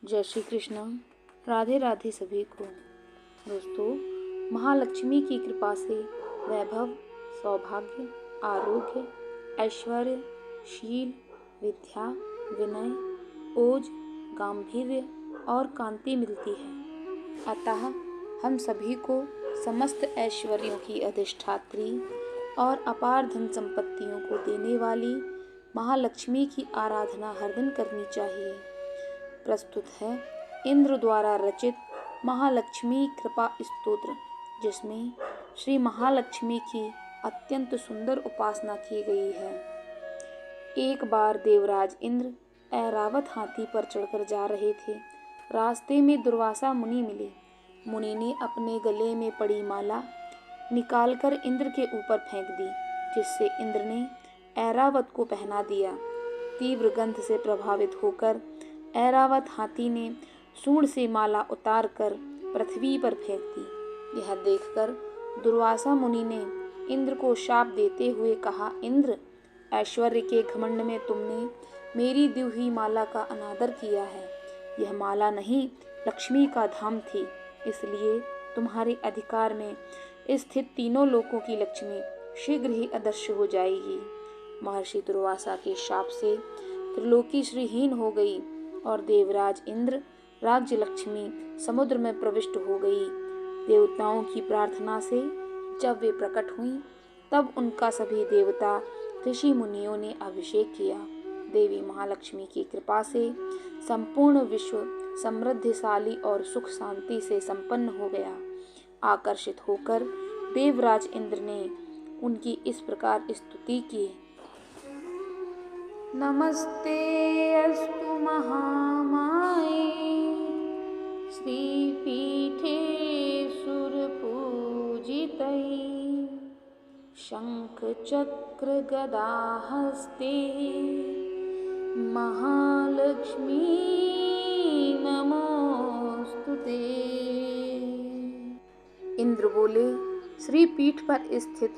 जय श्री कृष्ण। राधे राधे सभी को। दोस्तों, महालक्ष्मी की कृपा से वैभव, सौभाग्य, आरोग्य, ऐश्वर्य, शील, विद्या, विनय, ओज, गांधीर्य और कांति मिलती है। अतः हम सभी को समस्त ऐश्वर्यों की अधिष्ठात्री और अपार धन संपत्तियों को देने वाली महालक्ष्मी की आराधना हर दिन करनी चाहिए। प्रस्तुत है इंद्र द्वारा रचित महालक्ष्मी कृपा स्तोत्र, जिसमें श्री महालक्ष्मी की अत्यंत सुंदर उपासना की गई है। एक बार देवराज इंद्र ऐरावत हाथी पर चढ़कर जा रहे थे। रास्ते में दुर्वासा मुनि मिले। मुनि ने अपने गले में पड़ी माला निकालकर इंद्र के ऊपर फेंक दी, जिससे इंद्र ने ऐरावत को पहना दिया। तीव्र गंध से प्रभावित होकर ऐरावत हाथी ने सूंड से माला उतार कर पृथ्वी पर फेंक दी। यह देखकर दुर्वासा मुनि ने इंद्र को शाप देते हुए कहा, इंद्र, ऐश्वर्य के घमंड में तुमने मेरी दी हुई माला का अनादर किया है। यह माला नहीं, लक्ष्मी का धाम थी, इसलिए तुम्हारे अधिकार में स्थित तीनों लोकों की लक्ष्मी शीघ्र ही अदृश्य हो जाएगी। महर्षि दुर्वासा के शाप से त्रिलोकी श्रीहीन हो गई और देवराज इंद्र राज्य लक्ष्मी समुद्र में प्रविष्ट हो गई। देवताओं की प्रार्थना से जब वे प्रकट हुईं, तब उनका सभी देवता ऋषि मुनियों ने अभिषेक किया। देवी महालक्ष्मी की कृपा से संपूर्ण विश्व समृद्धिशाली और सुख शांति से संपन्न हो गया। आकर्षित होकर देवराज इंद्र ने उनकी इस प्रकार स्तुति की। नमस्ते अस्तु महामाये श्रीपीठे सुरपूजितये शंख चक्र गदाहस्ते महालक्ष्मी नमोस्तुते। इंद्र बोले, श्री पीठ पर स्थित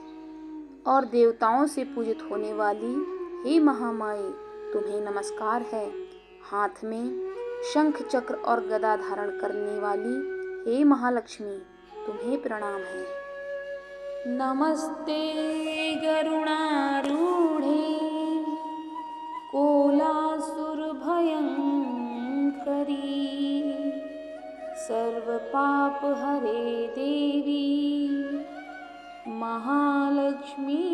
और देवताओं से पूजित होने वाली हे महामाये, तुम्हें नमस्कार है। हाथ में शंख चक्र और गदा धारण करने वाली हे महालक्ष्मी, तुम्हें प्रणाम है। नमस्ते गरुणारूढ़े कोलासुर भयंकरी सर्व पाप हरे देवी महालक्ष्मी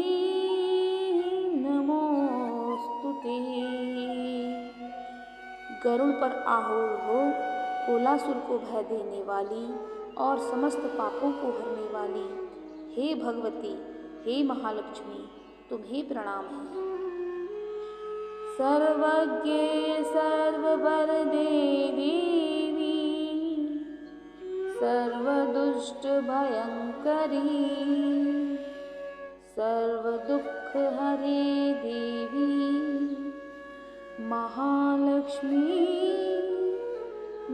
नमोस्तुते। गरुड़ पर आरूढ़ हो, कोलासुर को भय देने वाली और समस्त पापों को हरने वाली हे भगवती, हे महालक्ष्मी, तुम्हें प्रणाम है। सर्वज्ञे सर्ववर देवी सर्वदुष्ट भयंकरी सर्व दुख हरे देवी महालक्ष्मी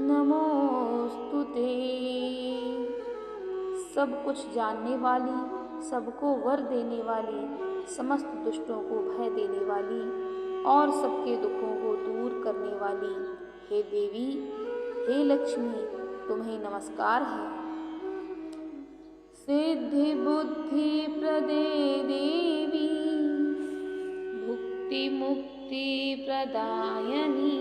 नमोस्तुते। सब कुछ जानने वाली, सबको वर देने वाली, समस्त दुष्टों को भय देने वाली और सबके दुखों को दूर करने वाली हे देवी, हे लक्ष्मी, तुम्हें नमस्कार है। सिद्धि बुद्धि प्रदे देवी भुक्ति मुक्ति प्रदायनी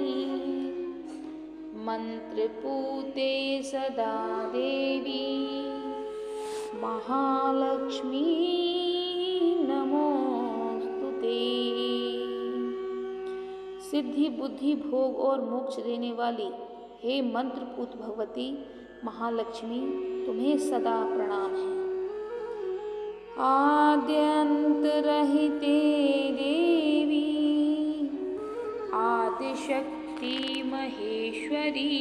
मंत्र पूते सदा देवी महालक्ष्मी नमोस्तुते। सिद्धि बुद्धि भोग और मोक्ष देने वाली हे मंत्रपूत भगवती महालक्ष्मी, तुम्हें सदा प्रणाम है। आद्यंत रहिते देवी आदिशक्ति महेश्वरी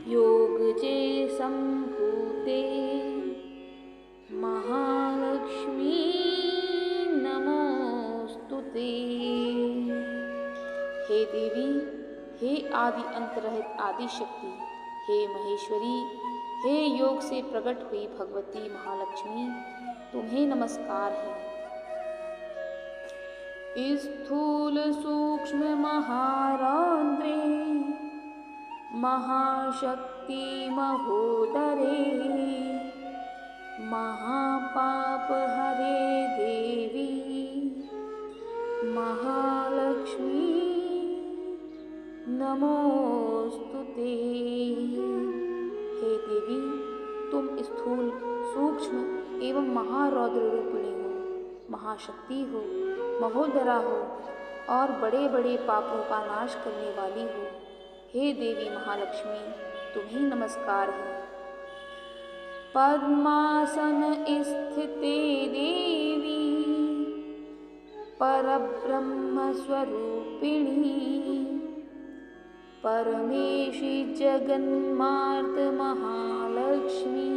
योग जे संभूते महालक्ष्मी नमोस्तुते। हे देवी, हे आदि अंत रहित आदि शक्ति, हे महेश्वरी, हे योग से प्रकट हुई भगवती महालक्ष्मी, तुम्हें नमस्कार है। स्थूल सूक्ष्म महारौद्रे महाशक्ति महोदरे महापाप हरे देवी महालक्ष्मी नमोस्तुते। हे देवी, तुम स्थूल, सूक्ष्म एवं महारौद्र रूपिणी हो, महाशक्ति हो, महोदरा हो और बड़े बड़े पापों का नाश करने वाली हो। हे देवी महालक्ष्मी, तुम्हें नमस्कार है। पद्मासन स्थिते देवी परब्रह्म स्वरूपिणी परमेशी जगन्मात महालक्ष्मी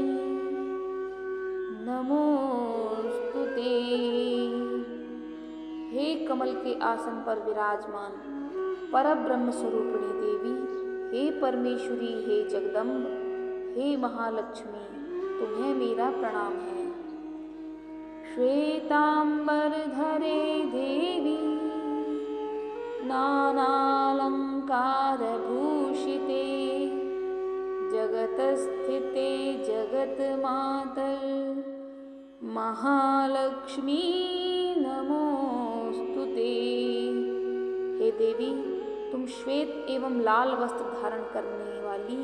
नमोस्तुते। हे कमल के आसन पर विराजमान परब्रह्म स्वरूपिणी देवी, हे परमेश्वरी, हे जगदम्ब, हे महालक्ष्मी, तुम्हें मेरा प्रणाम है। श्वेतांबरधरे देवी नानालंकारभूषिते जगतस्थिते जगन्मातर् महालक्ष्मी नमोस्तुते। हे देवी, तुम श्वेत एवं लाल वस्त्र धारण करने वाली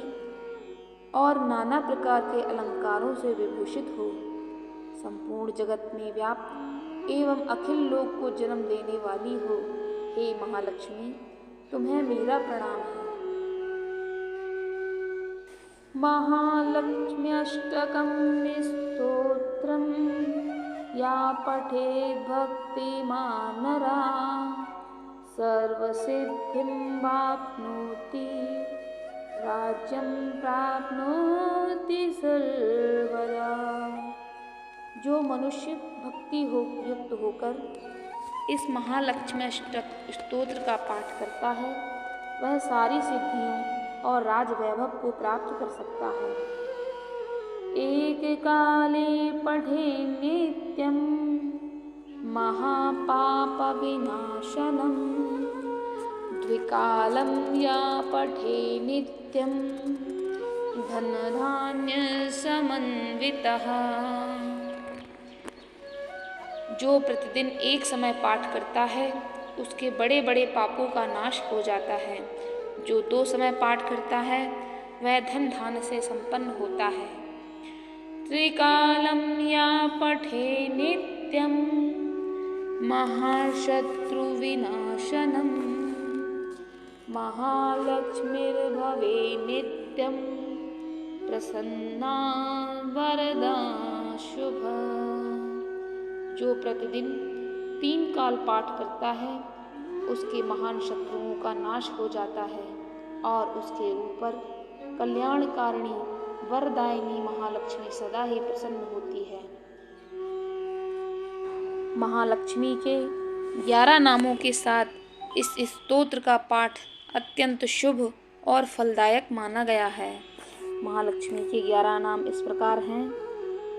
और नाना प्रकार के अलंकारों से विभूषित हो, संपूर्ण जगत में व्याप्त एवं अखिल लोक को जन्म देने वाली हो। हे महालक्ष्मी, तुम्हें मेरा प्रणाम है। महालक्ष्म्यष्टकं स्तोत्रं या पठेत् भक्तिमान् नरः सर्वसिद्धिं वाप्नोति राज्यं प्राप्नोति सर्वदा। जो मनुष्य भक्ति युक्त होकर इस महालक्ष्म्यष्टक स्तोत्र का पाठ करता है, वह सारी सिद्धियों और राज वैभव को प्राप्त कर सकता है। एक काले पठे नित्यं महापाप विनाशनम् द्विकालं या पठे नित्यं धन धान्य समन्वितः। जो प्रतिदिन एक समय पाठ करता है, उसके बड़े बड़े पापों का नाश हो जाता है। जो 2 समय पाठ करता है, वह धन धान्य से संपन्न होता है। त्रिकालं या पठे नित्यं महाशत्रु विनाशनम् महालक्ष्मीर्भवे नित्यं प्रसन्ना वरदा शुभा। जो प्रतिदिन 3 काल पाठ करता है, उसके महान शत्रुओं का नाश हो जाता है और उसके ऊपर कल्याणकारिणी वरदायिनी महालक्ष्मी सदा ही प्रसन्न होती है। महालक्ष्मी के 11 नामों के साथ इस स्तोत्र का पाठ अत्यंत शुभ और फलदायक माना गया है। महालक्ष्मी के 11 नाम इस प्रकार हैं: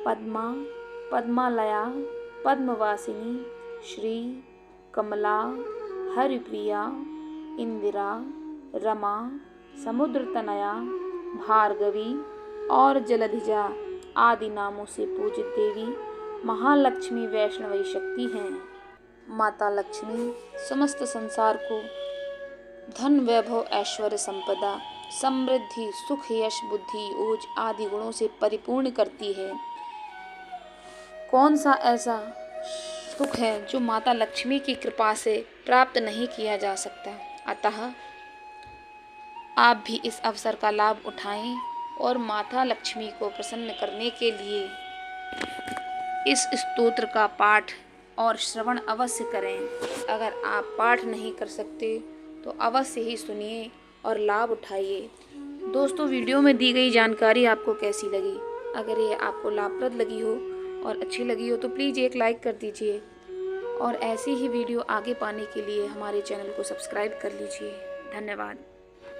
पद्मा, पद्मालया, पद्मवासिनी, श्री, कमला, हरिप्रिया, इंदिरा, रमा, समुद्रतनया, भार्गवी और जलधिजा आदि नामों से पूजित देवी महालक्ष्मी वैष्णवी शक्ति हैं। माता लक्ष्मी समस्त संसार को धन, वैभव, ऐश्वर्य, संपदा, समृद्धि, सुख, यश, बुद्धि, ओज आदि गुणों से परिपूर्ण करती है। कौन सा ऐसा सुख है जो माता लक्ष्मी की कृपा से प्राप्त नहीं किया जा सकता। अतः आप भी इस अवसर का लाभ उठाएं और माता लक्ष्मी को प्रसन्न करने के लिए इस स्तोत्र का पाठ और श्रवण अवश्य करें। अगर आप पाठ नहीं कर सकते तो अवश्य ही सुनिए और लाभ उठाइए। दोस्तों, वीडियो में दी गई जानकारी आपको कैसी लगी? अगर ये आपको लाभप्रद लगी हो और अच्छी लगी हो तो प्लीज़ एक लाइक कर दीजिए और ऐसी ही वीडियो आगे पाने के लिए हमारे चैनल को सब्सक्राइब कर लीजिए। धन्यवाद।